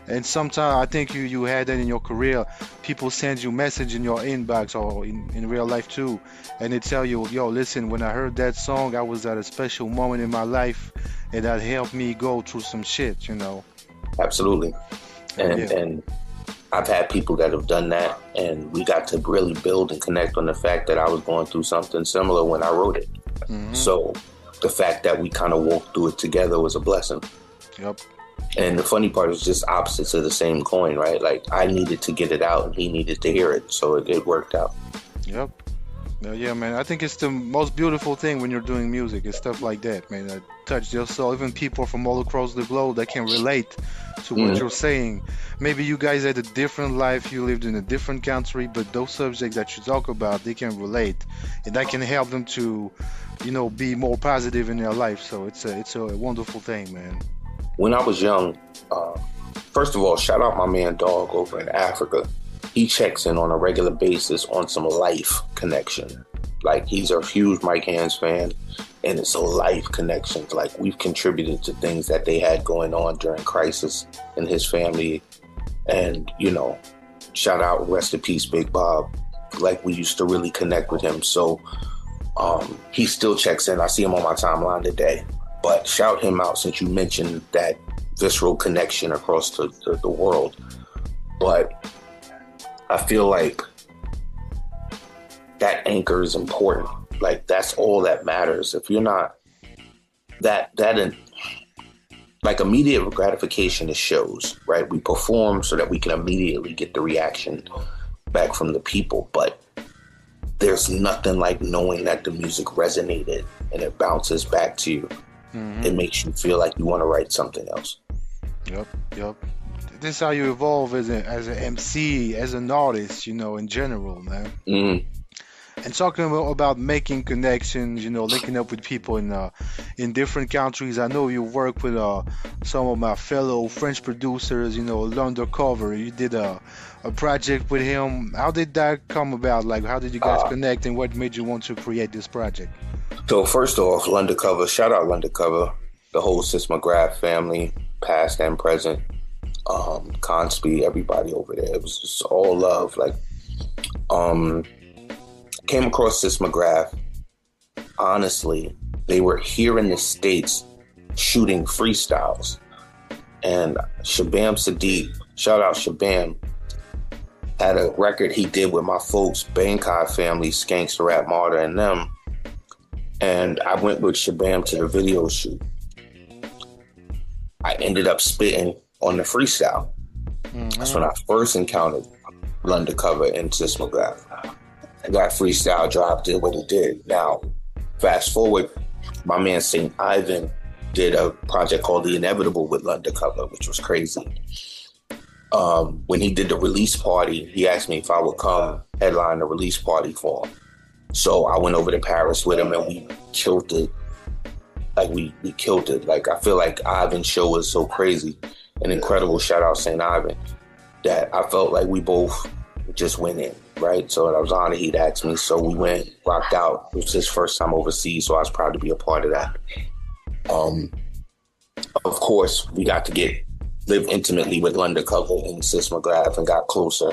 And sometimes I think you had that in your career. People send you message in your inbox or in real life too, and they tell you, yo, listen, when I heard that song, I was at a special moment in my life, and that helped me go through some shit, you know. Absolutely. And I've had people that have done that, and we got to really build and connect on the fact that I was going through something similar when I wrote it. So the fact that we kind of walked through it together was a blessing. Yep. And the funny part is just opposites of the same coin, right? Like I needed to get it out and he needed to hear it. So it worked out. Yep. Yeah, man. I think it's the most beautiful thing when you're doing music. It's stuff like that, man, that touch your soul. Even people from all across the globe that can relate to what you're saying. Maybe you guys had a different life. You lived in a different country, but those subjects that you talk about, they can relate. And that can help them to, be more positive in their life. So it's a wonderful thing, man. When I was young, first of all, shout out my man Dog over in Africa. He checks in on a regular basis on some life connection. Like he's a huge Mike Hands fan, and it's a life connection. Like we've contributed to things that they had going on during crisis in his family. And, shout out, rest in peace, Big Bob. Like we used to really connect with him. So he still checks in. I see him on my timeline today. But shout him out since you mentioned that visceral connection across the world. But I feel like that anchor is important. Like that's all that matters. If you're not like immediate gratification is shows, right? We perform so that we can immediately get the reaction back from the people. But there's nothing like knowing that the music resonated and it bounces back to you. It makes you feel like you want to write something else. Yep. This is how you evolve as an MC, as an artist, in general, man. And talking about making connections, linking up with people in different countries. I know you work with some of my fellow French producers, Undercover. You did a project with him. How did that come about? Like, how did you guys connect, and what made you want to create this project? So first off, Undercover, shout out Undercover, the whole Sismograph family, past and present, Conspi, everybody over there. It was just all love. Like, came across Sismograph. Honestly, they were here in the States shooting freestyles. And Shabam Sadiq, shout out Shabam, had a record he did with my folks, Bankai family, Skanks, Rap Martyr, and them. And I went with Shabam to the video shoot. I ended up spitting on the freestyle. That's when I first encountered Undercover and Sismograph. That freestyle drop did what it did. Now, fast forward, my man St. Ivan did a project called The Inevitable with Undercover, which was crazy. When he did the release party, he asked me if I would come headline the release party for him. So I went over to Paris with him and we killed it. Like we killed it. Like I feel like Ivan's show was so crazy. An incredible shout out St. Ivan that I felt like we both just went in, right? So I was honored he'd asked me. So we went, rocked out. It was his first time overseas, so I was proud to be a part of that. Of course, we got to live intimately with Undercover and Sismograph and got closer.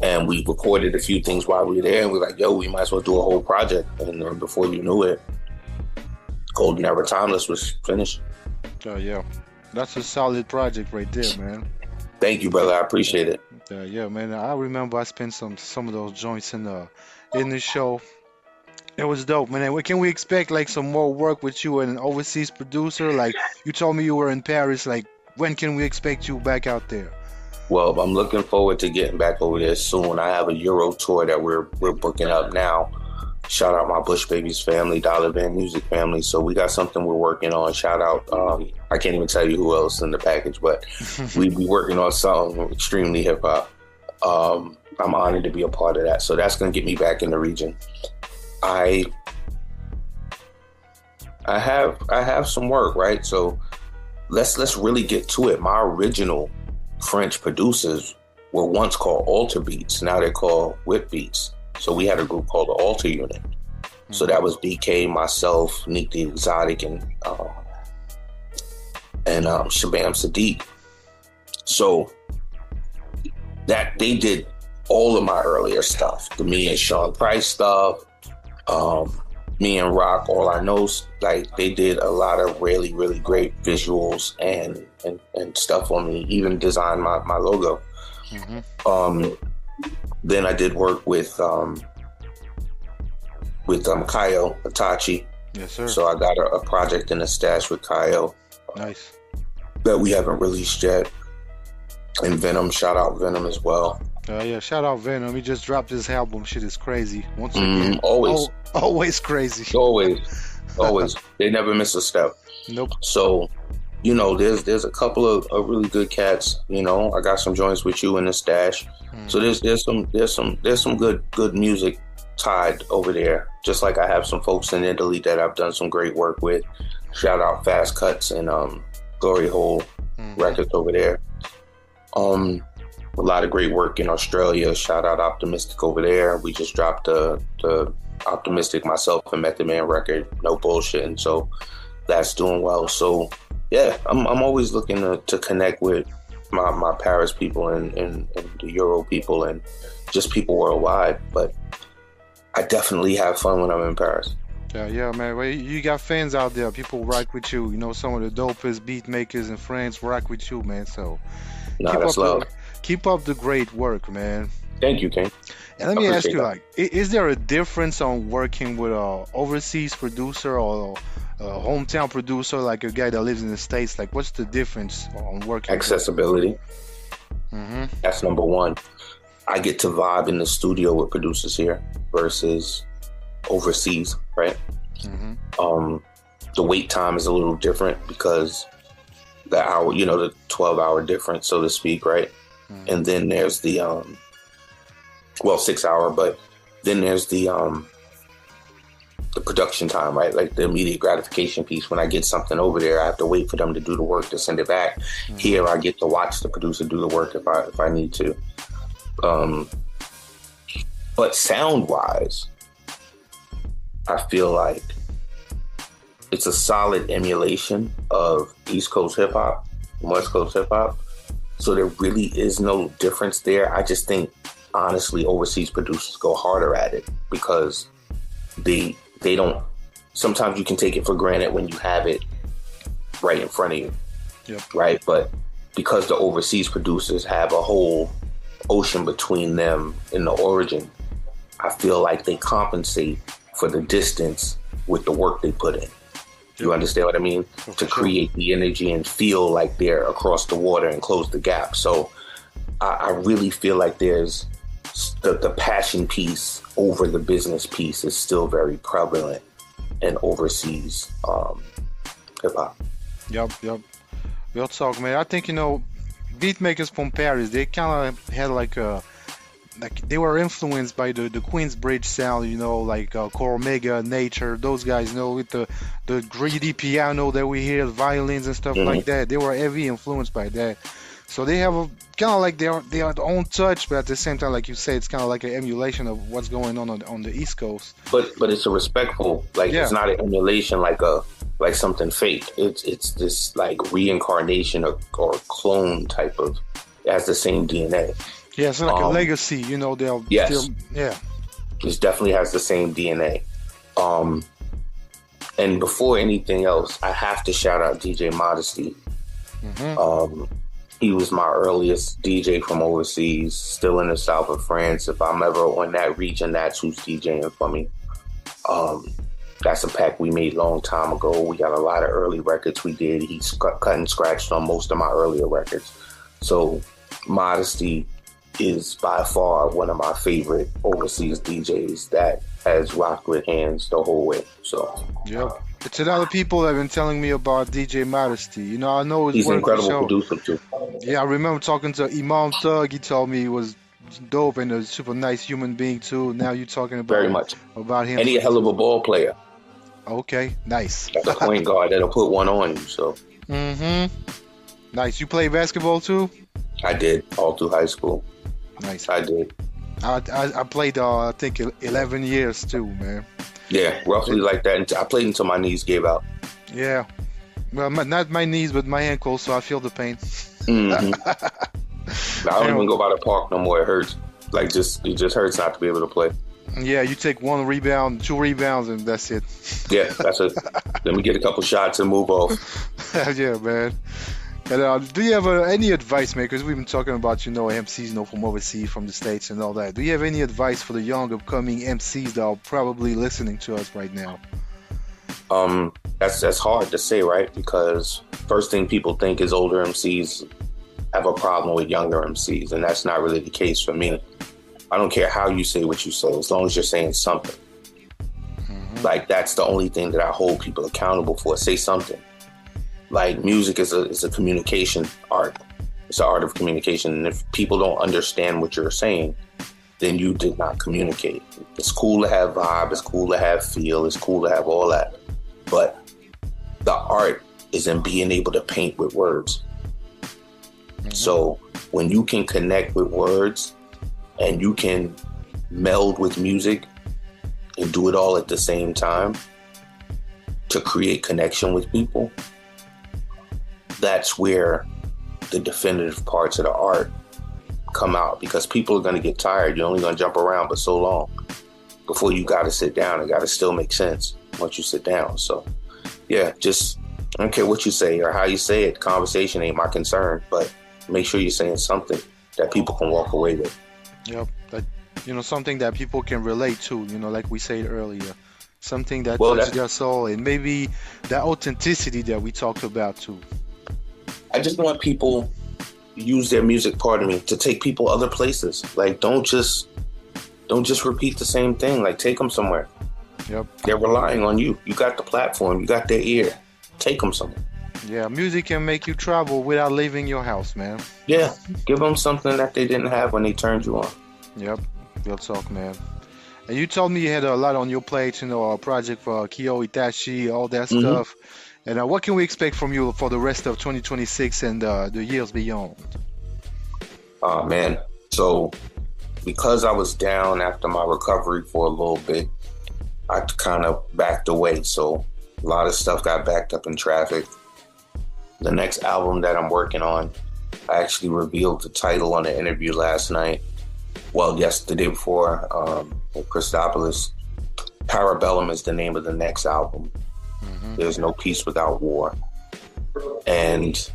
And we recorded a few things while we were there. And we were like, yo, we might as well do a whole project. And then before you knew it, Golden Era Timeless was finished. Oh, yeah. That's a solid project right there, man. Thank you, brother. I appreciate it. Yeah, man. I remember I spent some of those joints in the show. It was dope, man. Can we expect like some more work with you and an overseas producer? Like you told me you were in Paris. Like when can we expect you back out there? Well, I'm looking forward to getting back over there soon. I have a Euro tour that we're booking up now. Shout out my Bush Babies family, Dollar Band Music family. So we got something we're working on. Shout out, I can't even tell you who else in the package, but we be working on something extremely hip hop. I'm honored to be a part of that. So that's going to get me back in the region. I have some work, right? So let's really get to it. My original French producers were once called Alter Beats. Now they're called Whip Beats. So we had a group called the Alter Unit. So that was BK, myself, Nick the Exotic, and Shabam Sadiq. So that they did all of my earlier stuff, the me and Sean Price stuff, me and Rock, All I Know, like they did a lot of really, really great visuals and stuff on me, even designed my logo. Then I did work with Kaio Itachi. Yes, sir. So I got a project in the stash with Kaio. Nice. That we haven't released yet. And Venom, shout out Venom as well. Yeah, shout out Venom. He just dropped his album. Shit is crazy. Once again, always crazy. Always. They never miss a step. Nope. So, you know, there's a couple of really good cats. You know, I got some joints with you in the stash. So there's some good music tied over there. Just like I have some folks in Italy that I've done some great work with. Shout out Fast Cuts and Glory Hole Records over there. A lot of great work in Australia. Shout out Optimistic over there. We just dropped the Optimistic myself and Method Man record, No Bullshit, and so that's doing well. So yeah, I'm always looking to connect with my Paris people and the Euro people and just people worldwide. But I definitely have fun when I'm in Paris. Yeah, man. Well, you got fans out there. People rock with you. You know, some of the dopest beat makers in France rock with you, man. So keep up the great work, man. Thank you, King. And let me ask you, like, is there a difference on working with an overseas producer or a hometown producer, like a guy that lives in the States? Like, what's the difference on working? Accessibility. That's number one. I get to vibe in the studio with producers here versus overseas, right? The wait time is a little different because the hour, you know, the 12-hour difference, so to speak, right? And then there's the 6-hour, but then there's the production time, right? Like the immediate gratification piece. When I get something over there, I have to wait for them to do the work to send it back. Here, I get to watch the producer do the work if I need to. But sound-wise, I feel like it's a solid emulation of East Coast hip hop, West Coast hip hop. So there really is no difference there. I just think, honestly, overseas producers go harder at it because they don't. Sometimes you can take it for granted when you have it right in front of you. Yep. Right? But because the overseas producers have a whole ocean between them in the origin, I feel like they compensate for the distance with the work they put in. You understand what I mean? To create the energy and feel like they're across the water and close the gap. So I really feel like there's the passion piece over the business piece is still very prevalent in overseas hip hop. Yep. Real talk, man. I think, beat makers from Paris, they kind of had like they were influenced by the Queensbridge sound, like Cormega, Nature, those guys, with the greedy piano that we hear, violins and stuff like that. They were heavy influenced by that. So they have a kind of like their own touch, but at the same time, like you say, it's kind of like an emulation of what's going on the East Coast. But it's a respectful, it's not an emulation like something fake. It's this like reincarnation or clone type of. It has the same DNA. Yeah, it's like a legacy, they'll yes. still, yeah. It definitely has the same DNA. And before anything else, I have to shout out DJ Modesty. He was my earliest DJ from overseas, still in the south of France. If I'm ever on that region, that's who's DJing for me. That's a pack we made a long time ago. We got a lot of early records we did. He's cut and scratched on most of my earlier records. So Modesty is by far one of my favorite overseas DJs that has rocked with hands the whole way. So yep. It's a lot of people that have been telling me about DJ Modesty. I know he's an incredible producer too. Yeah, I remember talking to Imam Thug. He told me he was dope and a super nice human being too. Now you're talking about very much about him. And he's a hell of a ball player. Okay, nice. That's a point guard that'll put one on you. So. Nice. You play basketball too? I did all through high school. Nice. I did. I played I think 11 years too, man. Yeah, roughly like that. I played until my knees gave out. Yeah. Well, not my knees, but my ankles, so I feel the pain. I don't even go by the park no more. It hurts. It just hurts not to be able to play. Yeah, you take 1 rebound, 2 rebounds, and that's it. Yeah, that's it. Let me get a couple shots and move off. Yeah, man. And, do you have any advice, man? Because we've been talking about, MCs, from overseas, from the States and all that. Do you have any advice for the young, upcoming MCs that are probably listening to us right now? That's hard to say, right? Because first thing people think is older MCs have a problem with younger MCs, and that's not really the case for me. I don't care how you say what you say, as long as you're saying something. That's the only thing that I hold people accountable for. Say something. Music is a communication art. It's an art of communication. And if people don't understand what you're saying, then you did not communicate. It's cool to have vibe. It's cool to have feel. It's cool to have all that. But the art is in being able to paint with words. So when you can connect with words and you can meld with music and do it all at the same time to create connection with people, that's where the definitive parts of the art come out, because people are going to get tired. You're only going to jump around but so long before you got to sit down. It got to still make sense once you sit down. So yeah, just I don't care what you say or how you say it. Conversation ain't my concern, but make sure you're saying something that people can walk away with. Yep. Something that people can relate to, like we said earlier. Something that touches their soul, and maybe that authenticity that we talked about too. I just want people use their music, to take people other places. Don't just repeat the same thing. Take them somewhere. Yep. They're relying on you. You got the platform. You got their ear. Take them somewhere. Yeah, music can make you travel without leaving your house, man. Yeah, give them something that they didn't have when they turned you on. Yep, real talk, man. And you told me you had a lot on your plate, a project for Kyo Itachi, all that stuff. And what can we expect from you for the rest of 2026 and the years beyond? Man. So because I was down after my recovery for a little bit, I kind of backed away. So a lot of stuff got backed up in traffic. The next album that I'm working on, I actually revealed the title on the interview last night. Well, the day before, with Christopoulos. Parabellum is the name of the next album. There's no peace without war. and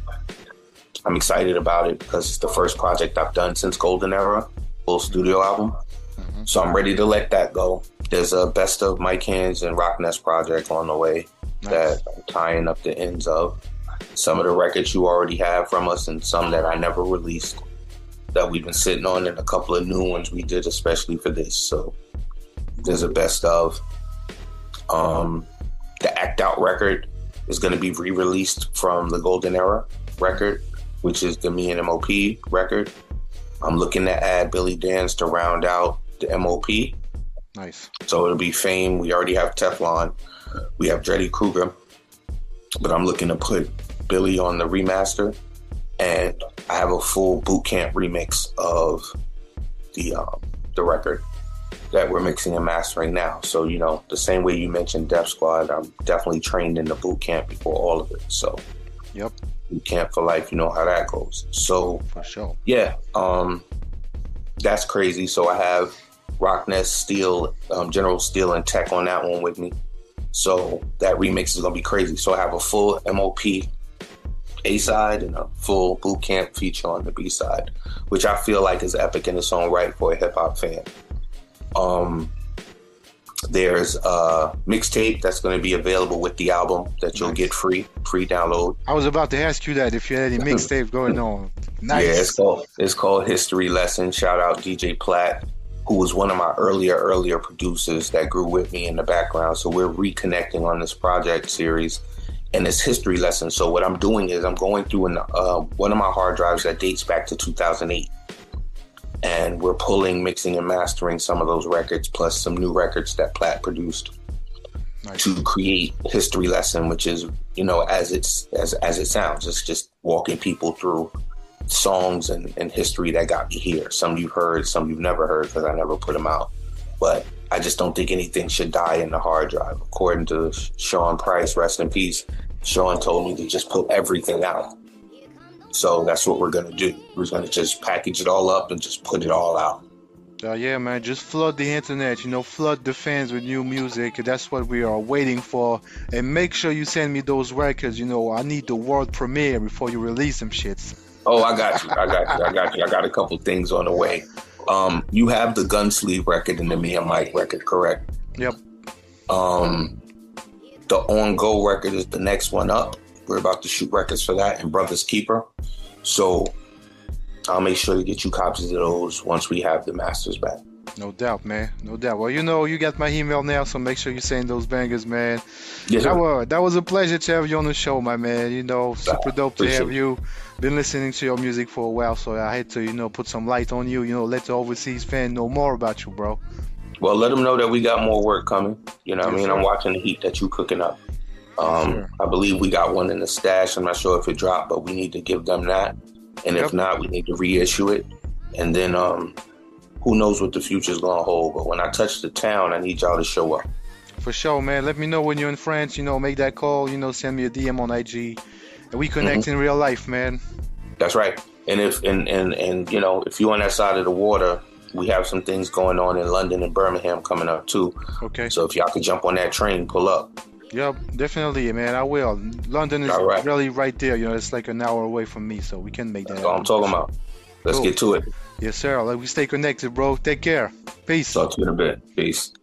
I'm excited about it because it's the first project I've done since Golden Era, full studio album. So I'm ready to let that go. There's a Best of Mike Hands and Rock Nest project on the way that I'm tying up the ends of. Some of the records you already have from us and some that I never released that we've been sitting on, and a couple of new ones we did especially for this. So there's a best of. The Act Out record is going to be re-released from the Golden Era record, which is the Me and MOP record. I'm looking to add Billy Dance to round out the MOP. Nice. So it'll be Fame. We already have Teflon. We have Dreddy Kruger. But I'm looking to put Billy on the remaster. And I have a full boot camp remix of the record that we're mixing and mastering now. So, you know, the same way you mentioned Def Squad, I'm definitely trained in the boot camp before all of it. So, yep. Boot camp for life, you know how that goes. So, for sure. Yeah, that's crazy. So I have Rocknest, Steel, General Steel, and Tech on that one with me. So that remix is gonna be crazy. So I have a full MOP A side and a full boot camp feature on the B side, which I feel like is epic in its own right for a hip hop fan. There's a mixtape that's going to be available with the album that you'll get free download. I was about to ask you that if you had any mixtape going on. Nice. Yeah, it's called History Lesson. Shout out DJ Platt, who was one of my earlier producers that grew with me in the background. So we're reconnecting on this project series, and it's History Lesson. So what I'm doing is I'm going through one of my hard drives that dates back to 2008. And we're pulling, mixing, and mastering some of those records, plus some new records that Platt produced to create History Lesson, which is, you know, as it sounds. It's just walking people through songs and history that got me here. Some you've heard, some you've never heard, because I never put them out. But I just don't think anything should die in the hard drive. According to Sean Price, rest in peace, Sean told me to just put everything out. So that's what we're going to do. We're going to just package it all up and just put it all out. Yeah, man, just flood the internet, you know, flood the fans with new music. That's what we are waiting for. And make sure you send me those records, you know, I need the world premiere before you release them shits. Oh, I got you. I got a couple things on the way. You have the Gunsleeve record and the Me and Mike record, correct? Yep. The On Go record is the next one up. We're about to shoot records for that and Brother's Keeper. So I'll make sure to get you copies of those once we have the masters back. No doubt, man. No doubt. Well, you know, you got my email now, so make sure you send those bangers, man. Yes, that was a pleasure to have you on the show, my man. You know, super dope to have you. Been listening to your music for a while, so I had to, you know, put some light on you. You know, let the overseas fan know more about you, bro. Well, let them know that we got more work coming. You know what I mean? I'm watching the heat that you cooking up. I believe we got one in the stash. I'm not sure if it dropped, but we need to give them that. And if not, we need to reissue it. And then who knows what the future's going to hold. But when I touch the town, I need y'all to show up. For sure, man. Let me know when you're in France. You know, make that call. You know, send me a DM on IG. And we connect in real life, man. That's right. And if and you know, if you're on that side of the water, we have some things going on in London and Birmingham coming up too. Okay. So if y'all could jump on that train, pull up. Yep, definitely, man. I will. London is really right there. You know, it's like an hour away from me, so we can make that. That's what I'm talking about. Let's get to it. Yes, sir. Let we stay connected, bro. Take care. Peace. Talk to you in a bit. Peace.